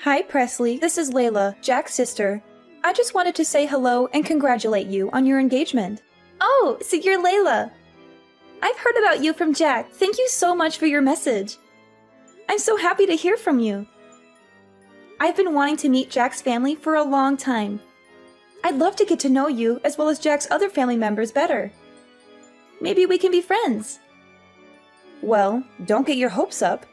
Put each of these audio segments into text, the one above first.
Hi, Presley. This is Layla, Jack's sister. I just wanted to say hello and congratulate you on your engagement. Oh, so you're Layla. I've heard about you from Jack. Thank you so much for your message. I'm so happy to hear from you. I've been wanting to meet Jack's family for a long time. I'd love to get to know you as well as Jack's other family members better. Maybe we can be friends. Well, don't get your hopes up.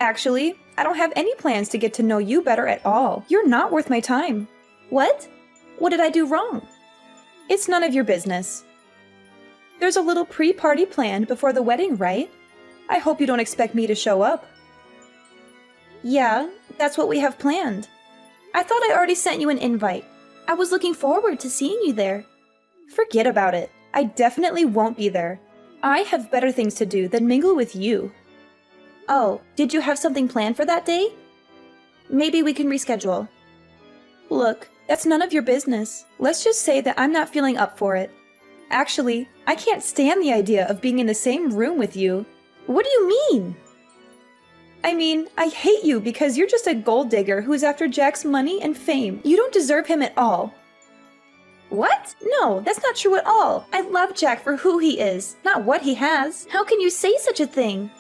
Actually, I don't have any plans to get to know you better at all. You're not worth my time. What? What did I do wrong? It's none of your business. There's a little pre-party planned before the wedding, right? I hope you don't expect me to show up. Yeah, that's what we have planned. I thought I already sent you an invite. I was looking forward to seeing you there. Forget about it. I definitely won't be there. I have better things to do than mingle with you. Oh, did you have something planned for that day? Maybe we can reschedule. Look, that's none of your business. Let's just say that I'm not feeling up for it. Actually, I can't stand the idea of being in the same room with you. What do you mean? I mean, I hate you because you're just a gold digger who's after Jack's money and fame. You don't deserve him at all. What? No, that's not true at all. I love Jack for who he is, not what he has. How can you say such a thing?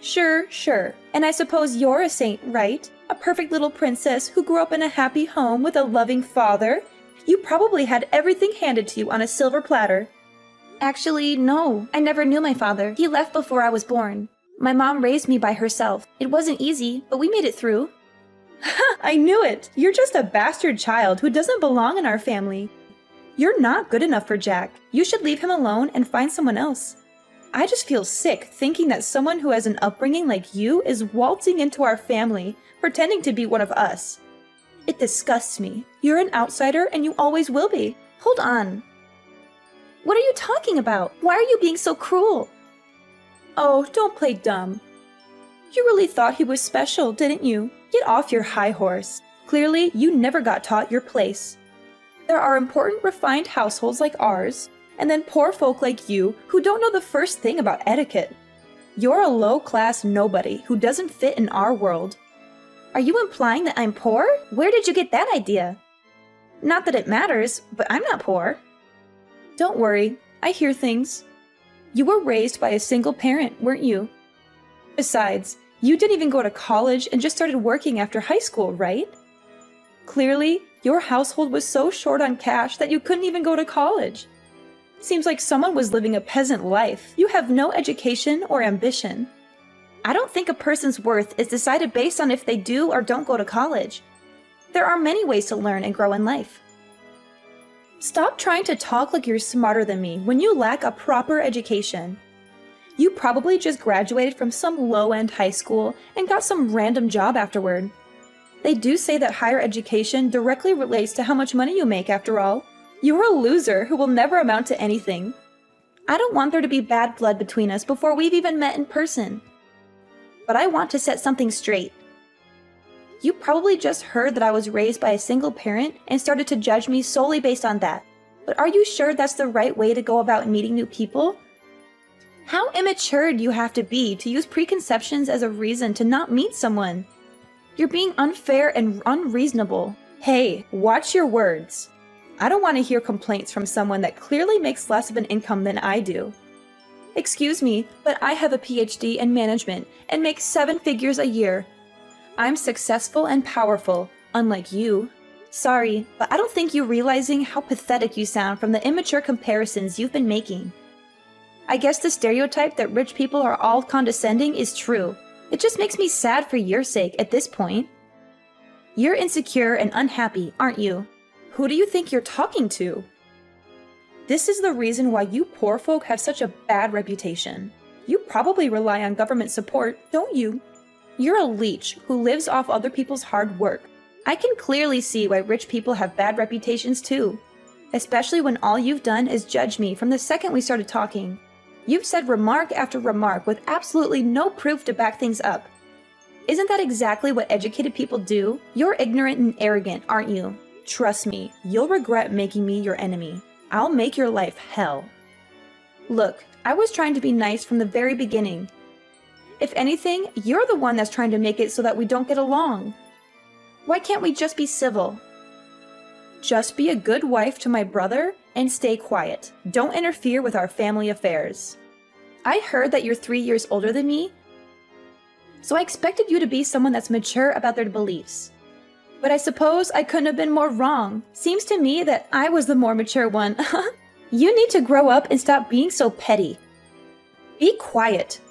Sure. And I suppose you're a saint, right? A perfect little princess who grew up in a happy home with a loving father. You probably had everything handed to you on a silver platter. Actually, no. I never knew my father. He left before I was born. My mom raised me by herself. It wasn't easy, but we made it through. I knew it! You're just a bastard child who doesn't belong in our family. You're not good enough for Jack. You should leave him alone and find someone else. I just feel sick thinking that someone who has an upbringing like you is waltzing into our family, pretending to be one of us. It disgusts me. You're an outsider and you always will be. Hold on. What are you talking about? Why are you being so cruel? Oh, don't play dumb. You really thought he was special, didn't you? Get off your high horse. Clearly, you never got taught your place. There are important, refined households like ours, and then poor folk like you who don't know the first thing about etiquette. You're a low-class nobody who doesn't fit in our world. Are you implying that I'm poor? Where did you get that idea? Not that it matters, but I'm not poor. Don't worry, I hear things. You were raised by a single parent, weren't you? Besides, you didn't even go to college and just started working after high school, right? Clearly, your household was so short on cash that you couldn't even go to college. Seems like someone was living a peasant life. You have no education or ambition. I don't think a person's worth is decided based on if they do or don't go to college. There are many ways to learn and grow in life. Stop trying to talk like you're smarter than me when you lack a proper education. You probably just graduated from some low-end high school and got some random job afterward. They do say that higher education directly relates to how much money you make after all. You're a loser who will never amount to anything. I don't want there to be bad blood between us before we've even met in person. But I want to set something straight. You probably just heard that I was raised by a single parent and started to judge me solely based on that. But are you sure that's the right way to go about meeting new people? How immature do you have to be to use preconceptions as a reason to not meet someone? You're being unfair and unreasonable. Hey, watch your words. I don't want to hear complaints from someone that clearly makes less of an income than I do. Excuse me, but I have a PhD in management and make 7 figures a year. I'm successful and powerful, unlike you. Sorry, but I don't think you're realizing how pathetic you sound from the immature comparisons you've been making. I guess the stereotype that rich people are all condescending is true. It just makes me sad for your sake at this point. You're insecure and unhappy, aren't you? Who do you think you're talking to? This is the reason why you poor folk have such a bad reputation. You probably rely on government support, don't you? You're a leech who lives off other people's hard work. I can clearly see why rich people have bad reputations too. Especially when all you've done is judge me from the second we started talking. You've said remark after remark with absolutely no proof to back things up. Isn't that exactly what educated people do? You're ignorant and arrogant, aren't you? Trust me, you'll regret making me your enemy. I'll make your life hell. Look, I was trying to be nice from the very beginning. If anything, you're the one that's trying to make it so that we don't get along. Why can't we just be civil? Just be a good wife to my brother and stay quiet. Don't interfere with our family affairs. I heard that you're 3 years older than me, so I expected you to be someone that's mature about their beliefs. But I suppose I couldn't have been more wrong. Seems to me that I was the more mature one. You need to grow up and stop being so petty. Be quiet.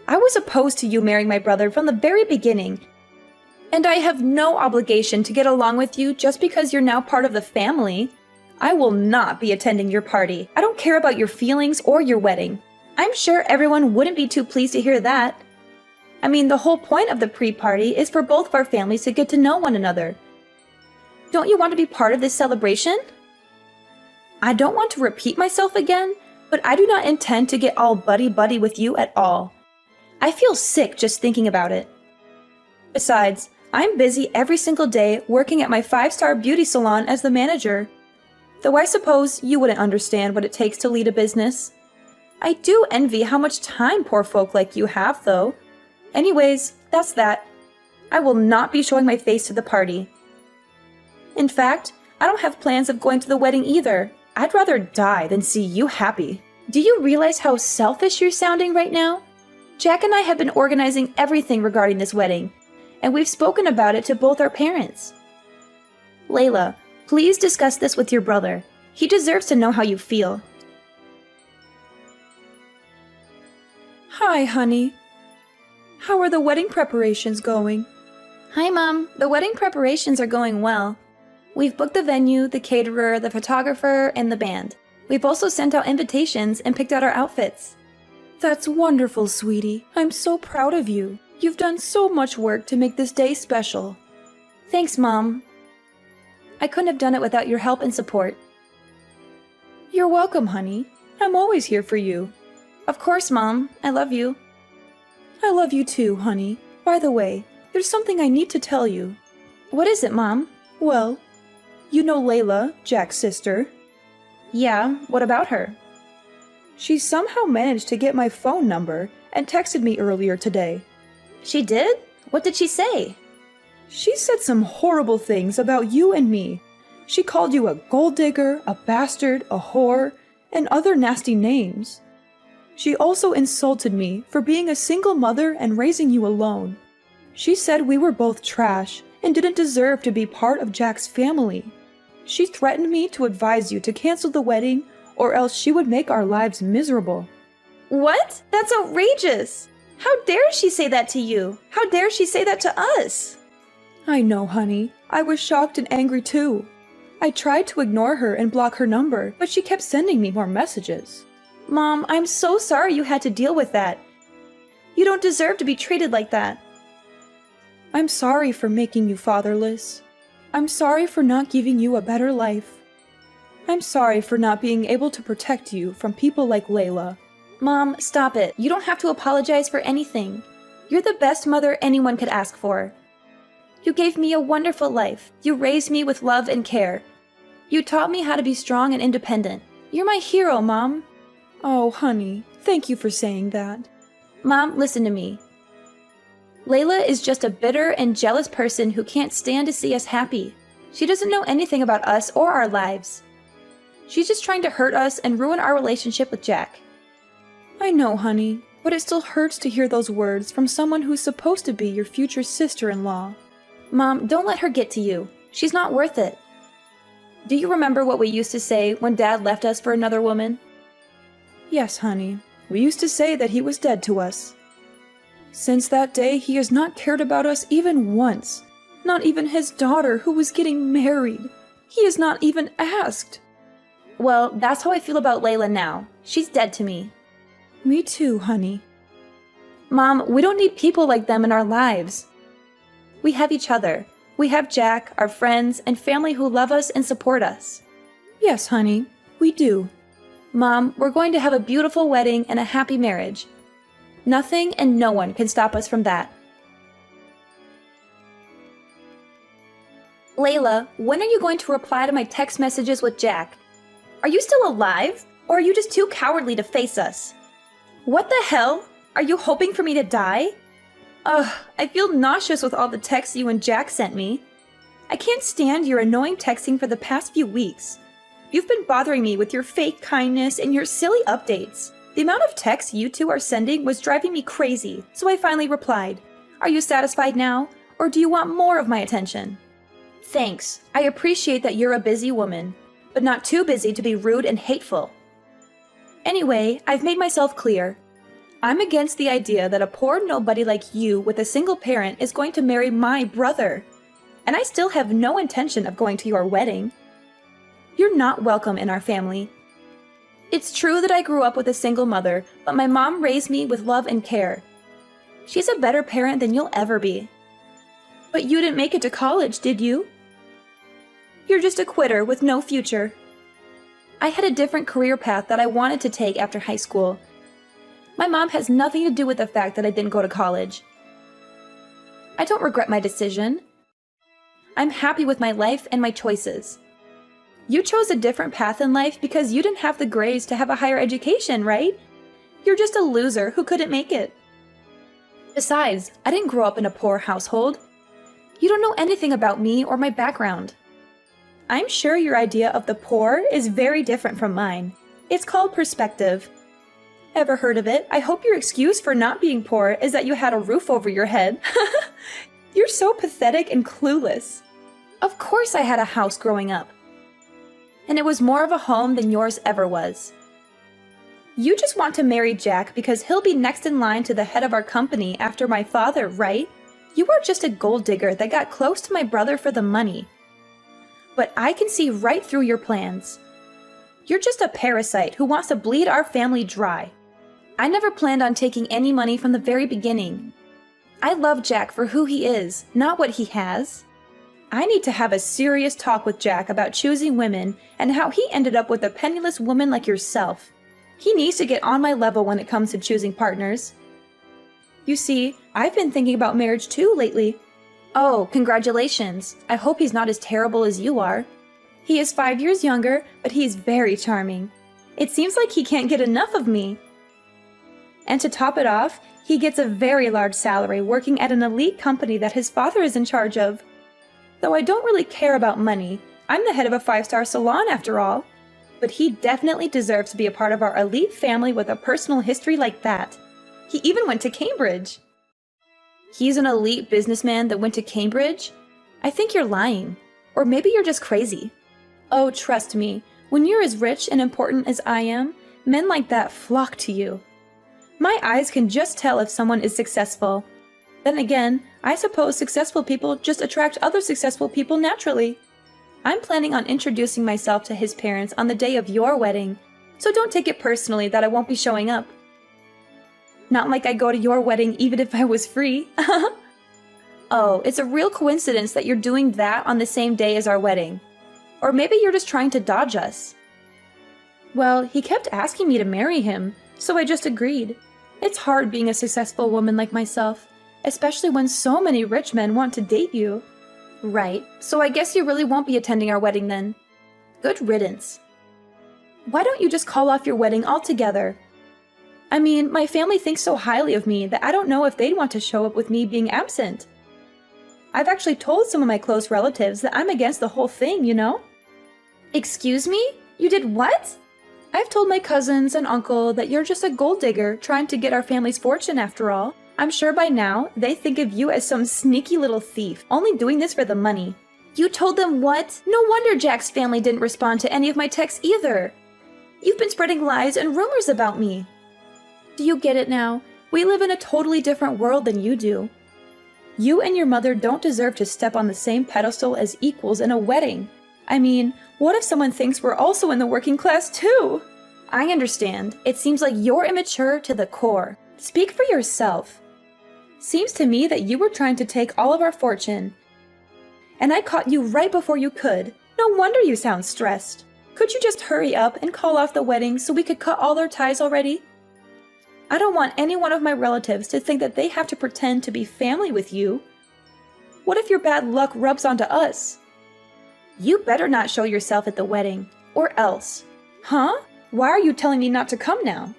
I was opposed to you marrying my brother from the very beginning, and I have no obligation to get along with you just because you're now part of the family. I will not be attending your party. I don't care about your feelings or your wedding. I'm sure everyone wouldn't be too pleased to hear that. I mean, the whole point of the pre-party is for both of our families to get to know one another. Don't you want to be part of this celebration? I don't want to repeat myself again, but I do not intend to get all buddy-buddy with you at all. I feel sick just thinking about it. Besides, I'm busy every single day working at my 5-star beauty salon as the manager. Though I suppose you wouldn't understand what it takes to lead a business. I do envy how much time poor folk like you have, though. Anyways, that's that. I will not be showing my face to the party. In fact, I don't have plans of going to the wedding either. I'd rather die than see you happy. Do you realize how selfish you're sounding right now? Jack and I have been organizing everything regarding this wedding, and we've spoken about it to both our parents. Layla, please discuss this with your brother. He deserves to know how you feel. Hi, honey. How are the wedding preparations going? Hi, Mom. The wedding preparations are going well. We've booked the venue, the caterer, the photographer, and the band. We've also sent out invitations and picked out our outfits. That's wonderful, sweetie. I'm so proud of you. You've done so much work to make this day special. Thanks, Mom. I couldn't have done it without your help and support. You're welcome, honey. I'm always here for you. Of course, Mom. I love you. I love you too, honey. By the way, there's something I need to tell you. What is it, Mom? Well, you know Layla, Jack's sister? Yeah, what about her? She somehow managed to get my phone number and texted me earlier today. She did? What did she say? She said some horrible things about you and me. She called you a gold digger, a bastard, a whore, and other nasty names. She also insulted me for being a single mother and raising you alone. She said we were both trash and didn't deserve to be part of Jack's family. She threatened me to advise you to cancel the wedding or else she would make our lives miserable. What? That's outrageous! How dare she say that to you? How dare she say that to us? I know, honey. I was shocked and angry too. I tried to ignore her and block her number, but she kept sending me more messages. Mom, I'm so sorry you had to deal with that. You don't deserve to be treated like that. I'm sorry for making you fatherless. I'm sorry for not giving you a better life. I'm sorry for not being able to protect you from people like Layla. Mom, stop it. You don't have to apologize for anything. You're the best mother anyone could ask for. You gave me a wonderful life. You raised me with love and care. You taught me how to be strong and independent. You're my hero, Mom. Oh, honey, thank you for saying that. Mom, listen to me. Layla is just a bitter and jealous person who can't stand to see us happy. She doesn't know anything about us or our lives. She's just trying to hurt us and ruin our relationship with Jack. I know, honey, but it still hurts to hear those words from someone who's supposed to be your future sister-in-law. Mom, don't let her get to you. She's not worth it. Do you remember what we used to say when Dad left us for another woman? Yes, honey. We used to say that he was dead to us. Since that day, he has not cared about us even once. Not even his daughter, who was getting married. He has not even asked. Well, that's how I feel about Layla now. She's dead to me. Me too, honey. Mom, we don't need people like them in our lives. We have each other. We have Jack, our friends, and family who love us and support us. Yes, honey, we do. Mom, we're going to have a beautiful wedding and a happy marriage. Nothing and no one can stop us from that. Layla, when are you going to reply to my text messages with Jack? Are you still alive? Or are you just too cowardly to face us? What the hell? Are you hoping for me to die? Ugh, I feel nauseous with all the texts you and Jack sent me. I can't stand your annoying texting for the past few weeks. You've been bothering me with your fake kindness and your silly updates. The amount of texts you two are sending was driving me crazy, so I finally replied, "Are you satisfied now, or do you want more of my attention?" Thanks. I appreciate that you're a busy woman, but not too busy to be rude and hateful. Anyway, I've made myself clear. I'm against the idea that a poor nobody like you with a single parent is going to marry my brother. And I still have no intention of going to your wedding. You're not welcome in our family. It's true that I grew up with a single mother, but my mom raised me with love and care. She's a better parent than you'll ever be. But you didn't make it to college, did you? You're just a quitter with no future. I had a different career path that I wanted to take after high school. My mom has nothing to do with the fact that I didn't go to college. I don't regret my decision. I'm happy with my life and my choices. You chose a different path in life because you didn't have the grades to have a higher education, right? You're just a loser who couldn't make it. Besides, I didn't grow up in a poor household. You don't know anything about me or my background. I'm sure your idea of the poor is very different from mine. It's called perspective. Ever heard of it? I hope your excuse for not being poor is that you had a roof over your head. You're so pathetic and clueless. Of course I had a house growing up. And it was more of a home than yours ever was. You just want to marry Jack because he'll be next in line to the head of our company after my father, right? You are just a gold digger that got close to my brother for the money. But I can see right through your plans. You're just a parasite who wants to bleed our family dry. I never planned on taking any money from the very beginning. I love Jack for who he is, not what he has. I need to have a serious talk with Jack about choosing women and how he ended up with a penniless woman like yourself. He needs to get on my level when it comes to choosing partners. You see, I've been thinking about marriage too lately. Oh, congratulations. I hope he's not as terrible as you are. He is 5 years younger, but he's very charming. It seems like he can't get enough of me. And to top it off, he gets a very large salary working at an elite company that his father is in charge of. Though I don't really care about money, I'm the head of a 5-star salon after all. But he definitely deserves to be a part of our elite family with a personal history like that. He even went to Cambridge. He's an elite businessman that went to Cambridge? I think you're lying. Or maybe you're just crazy. Oh, trust me, when you're as rich and important as I am, men like that flock to you. My eyes can just tell if someone is successful. Then again, I suppose successful people just attract other successful people naturally. I'm planning on introducing myself to his parents on the day of your wedding, so don't take it personally that I won't be showing up. Not like I go to your wedding even if I was free. Oh, it's a real coincidence that you're doing that on the same day as our wedding. Or maybe you're just trying to dodge us. Well, he kept asking me to marry him, so I just agreed. It's hard being a successful woman like myself, especially when so many rich men want to date you. Right, so I guess you really won't be attending our wedding then. Good riddance. Why don't you just call off your wedding altogether? I mean, my family thinks so highly of me that I don't know if they'd want to show up with me being absent. I've actually told some of my close relatives that I'm against the whole thing, you know? Excuse me? You did what? I've told my cousins and uncle that you're just a gold digger trying to get our family's fortune after all. I'm sure by now they think of you as some sneaky little thief, only doing this for the money. You told them what? No wonder Jack's family didn't respond to any of my texts either. You've been spreading lies and rumors about me. Do you get it now? We live in a totally different world than you do. You and your mother don't deserve to step on the same pedestal as equals in a wedding. I mean, what if someone thinks we're also in the working class too? I understand. It seems like you're immature to the core. Speak for yourself. Seems to me that you were trying to take all of our fortune. And I caught you right before you could. No wonder you sound stressed. Could you just hurry up and call off the wedding so we could cut all our ties already? I don't want any one of my relatives to think that they have to pretend to be family with you. What if your bad luck rubs onto us? You better not show yourself at the wedding, or else. Huh? Why are you telling me not to come now?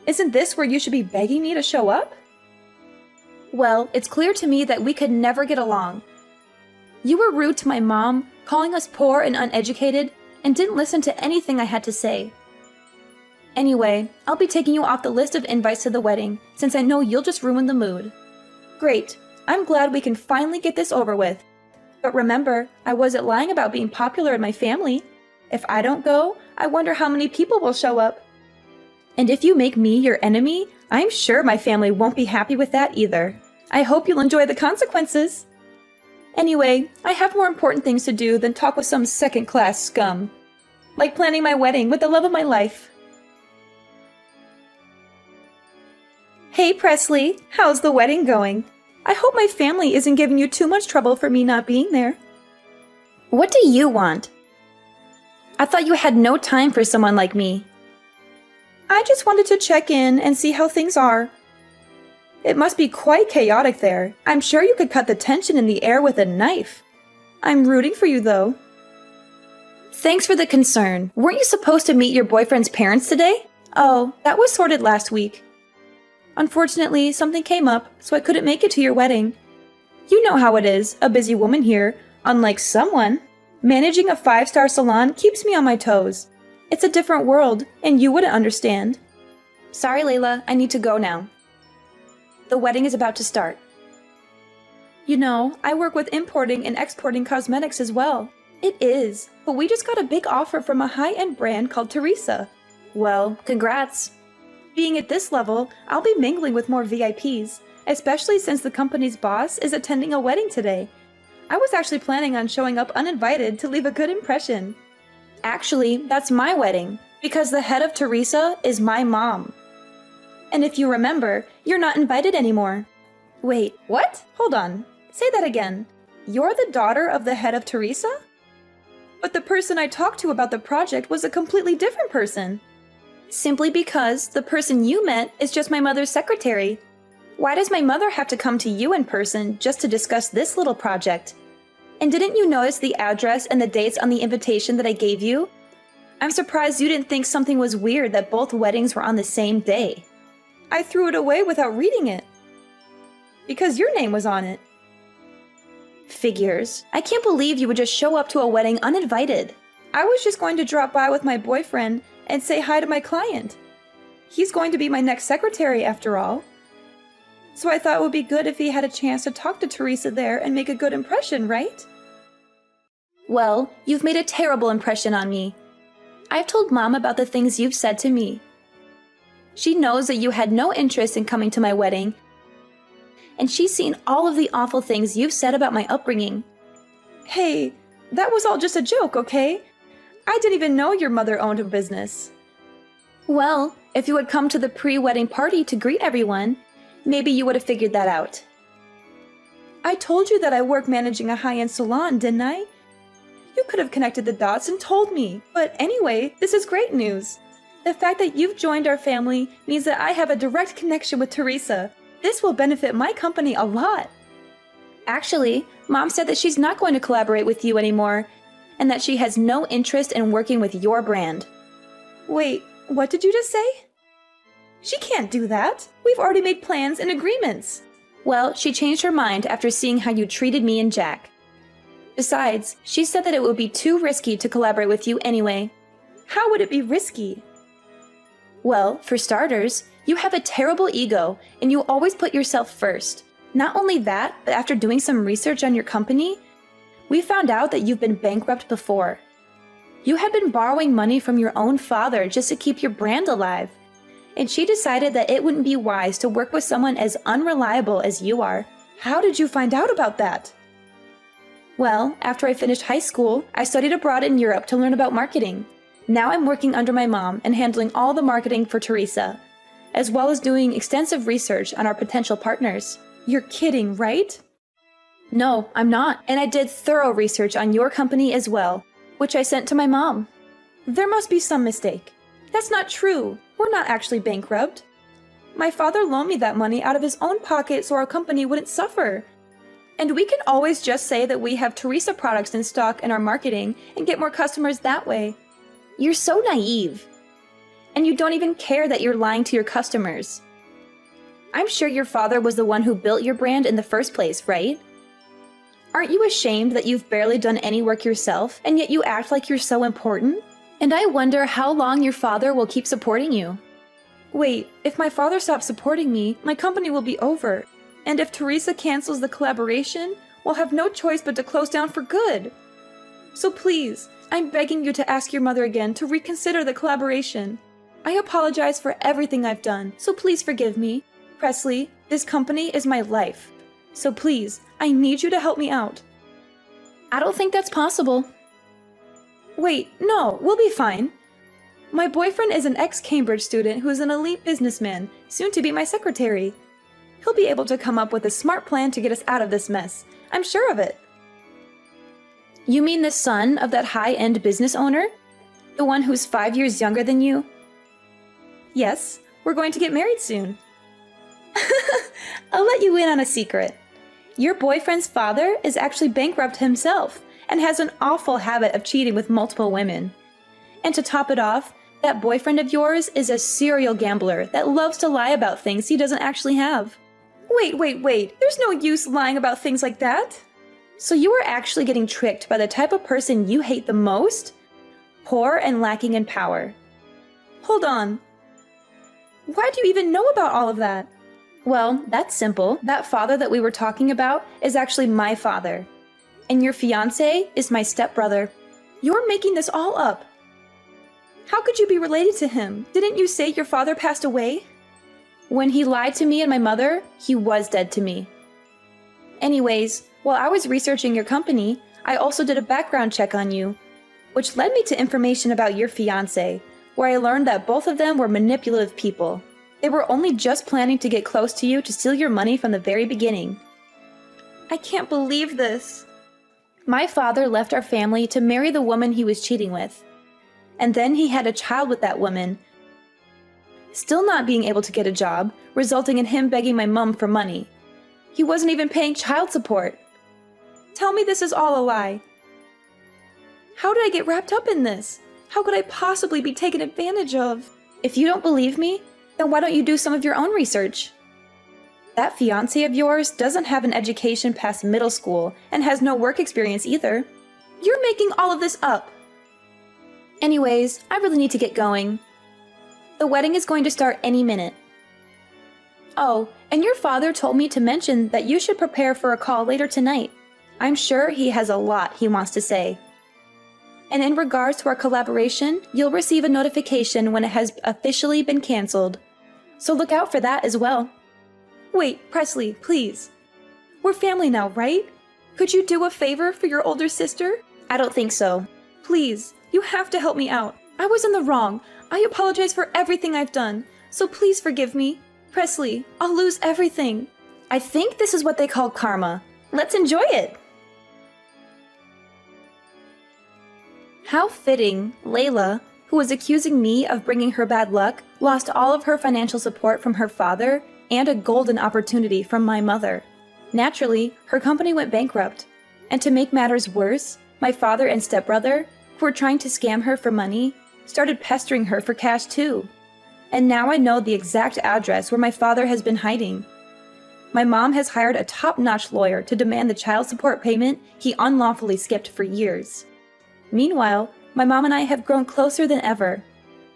Isn't this where you should be begging me to show up? Well, it's clear to me that we could never get along. You were rude to my mom, calling us poor and uneducated, and didn't listen to anything I had to say. Anyway, I'll be taking you off the list of invites to the wedding, since I know you'll just ruin the mood. Great. I'm glad we can finally get this over with. But remember, I wasn't lying about being popular in my family. If I don't go, I wonder how many people will show up. And if you make me your enemy, I'm sure my family won't be happy with that either. I hope you'll enjoy the consequences. Anyway, I have more important things to do than talk with some second-class scum. Like planning my wedding with the love of my life. Hey Presley, how's the wedding going? I hope my family isn't giving you too much trouble for me not being there. What do you want? I thought you had no time for someone like me. I just wanted to check in and see how things are. It must be quite chaotic there. I'm sure you could cut the tension in the air with a knife. I'm rooting for you though. Thanks for the concern. Weren't you supposed to meet your boyfriend's parents today? Oh, that was sorted last week. Unfortunately, something came up, so I couldn't make it to your wedding. You know how it is, a busy woman here. Unlike someone, managing a 5-star salon keeps me on my toes. It's a different world, and you wouldn't understand. Sorry, Layla, I need to go now. The wedding is about to start. You know, I work with importing and exporting cosmetics as well. It is, but we just got a big offer from a high-end brand called Teresa. Well, congrats. Being at this level, I'll be mingling with more VIPs, especially since the company's boss is attending a wedding today. I was actually planning on showing up uninvited to leave a good impression. Actually, that's my wedding, because the head of Teresa is my mom. And if you remember, you're not invited anymore. Wait, what? Hold on. Say that again. You're the daughter of the head of Teresa? But the person I talked to about the project was a completely different person. Simply because the person you met is just my mother's secretary. Why does my mother have to come to you in person just to discuss this little project? And didn't you notice the address and the dates on the invitation that I gave you? I'm surprised you didn't think something was weird that both weddings were on the same day. I threw it away without reading it. Because your name was on it. Figures. I can't believe you would just show up to a wedding uninvited. I was just going to drop by with my boyfriend and say hi to my client. He's going to be my next secretary after all. So I thought it would be good if he had a chance to talk to Teresa there and make a good impression, right? Well, you've made a terrible impression on me. I've told Mom about the things you've said to me. She knows that you had no interest in coming to my wedding, and she's seen all of the awful things you've said about my upbringing. Hey, that was all just a joke, okay? I didn't even know your mother owned a business. Well, if you had come to the pre-wedding party to greet everyone, maybe you would have figured that out. I told you that I work managing a high-end salon, didn't I? You could have connected the dots and told me. But anyway, this is great news. The fact that you've joined our family means that I have a direct connection with Teresa. This will benefit my company a lot. Actually, Mom said that she's not going to collaborate with you anymore, and that she has no interest in working with your brand. Wait, what did you just say? She can't do that. We've already made plans and agreements. Well, she changed her mind after seeing how you treated me and Jack. Besides, she said that it would be too risky to collaborate with you anyway. How would it be risky? Well, for starters, you have a terrible ego and you always put yourself first. Not only that, but after doing some research on your company, we found out that you've been bankrupt before. You had been borrowing money from your own father just to keep your brand alive, and she decided that it wouldn't be wise to work with someone as unreliable as you are. How did you find out about that? Well, after I finished high school, I studied abroad in Europe to learn about marketing. Now I'm working under my mom and handling all the marketing for Teresa, as well as doing extensive research on our potential partners. You're kidding, right? No, I'm not, and I did thorough research on your company as well, which I sent to my mom. There must be some mistake. That's not true. We're not actually bankrupt. My father loaned me that money out of his own pocket so our company wouldn't suffer. And we can always just say that we have Teresa products in stock in our marketing and get more customers that way. You're so naive. And you don't even care that you're lying to your customers. I'm sure your father was the one who built your brand in the first place, right? Aren't you ashamed that you've barely done any work yourself, and yet you act like you're so important? And I wonder how long your father will keep supporting you. Wait, if my father stops supporting me, my company will be over. And if Teresa cancels the collaboration, we'll have no choice but to close down for good. So please, I'm begging you to ask your mother again to reconsider the collaboration. I apologize for everything I've done, so please forgive me. Presley, this company is my life. So please, I need you to help me out. I don't think that's possible. Wait, no, we'll be fine. My boyfriend is an ex-Cambridge student who is an elite businessman, soon to be my secretary. He'll be able to come up with a smart plan to get us out of this mess. I'm sure of it. You mean the son of that high-end business owner? The one who's 5 years younger than you? Yes, we're going to get married soon. I'll let you in on a secret. Your boyfriend's father is actually bankrupt himself and has an awful habit of cheating with multiple women. And to top it off, that boyfriend of yours is a serial gambler that loves to lie about things he doesn't actually have. Wait, there's no use lying about things like that. So you are actually getting tricked by the type of person you hate the most? Poor and lacking in power. Hold on. Why do you even know about all of that? Well, that's simple. That father that we were talking about is actually my father. And your fiancé is my stepbrother. You're making this all up. How could you be related to him? Didn't you say your father passed away? When he lied to me and my mother, he was dead to me. Anyways, while I was researching your company, I also did a background check on you, which led me to information about your fiancé, where I learned that both of them were manipulative people. They were only just planning to get close to you to steal your money from the very beginning. I can't believe this. My father left our family to marry the woman he was cheating with. And then he had a child with that woman, still not being able to get a job, resulting in him begging my mom for money. He wasn't even paying child support. Tell me this is all a lie. How did I get wrapped up in this? How could I possibly be taken advantage of? If you don't believe me, then why don't you do some of your own research? That fiancé of yours doesn't have an education past middle school and has no work experience either. You're making all of this up. Anyways, I really need to get going. The wedding is going to start any minute. Oh, and your father told me to mention that you should prepare for a call later tonight. I'm sure he has a lot he wants to say. And in regards to our collaboration, you'll receive a notification when it has officially been canceled. So look out for that as well. Wait, Presley, please. We're family now, right? Could you do a favor for your older sister? I don't think so. Please, you have to help me out. I was in the wrong. I apologize for everything I've done. So please forgive me. Presley, I'll lose everything. I think this is what they call karma. Let's enjoy it. How fitting, Layla, who was accusing me of bringing her bad luck, lost all of her financial support from her father and a golden opportunity from my mother. Naturally, her company went bankrupt. And to make matters worse, my father and stepbrother, who were trying to scam her for money, started pestering her for cash too. And now I know the exact address where my father has been hiding. My mom has hired a top-notch lawyer to demand the child support payment he unlawfully skipped for years. Meanwhile, my mom and I have grown closer than ever.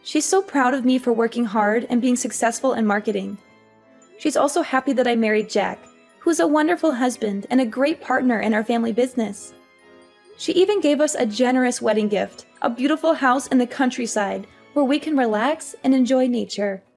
She's so proud of me for working hard and being successful in marketing. She's also happy that I married Jack, who's a wonderful husband and a great partner in our family business. She even gave us a generous wedding gift, a beautiful house in the countryside where we can relax and enjoy nature.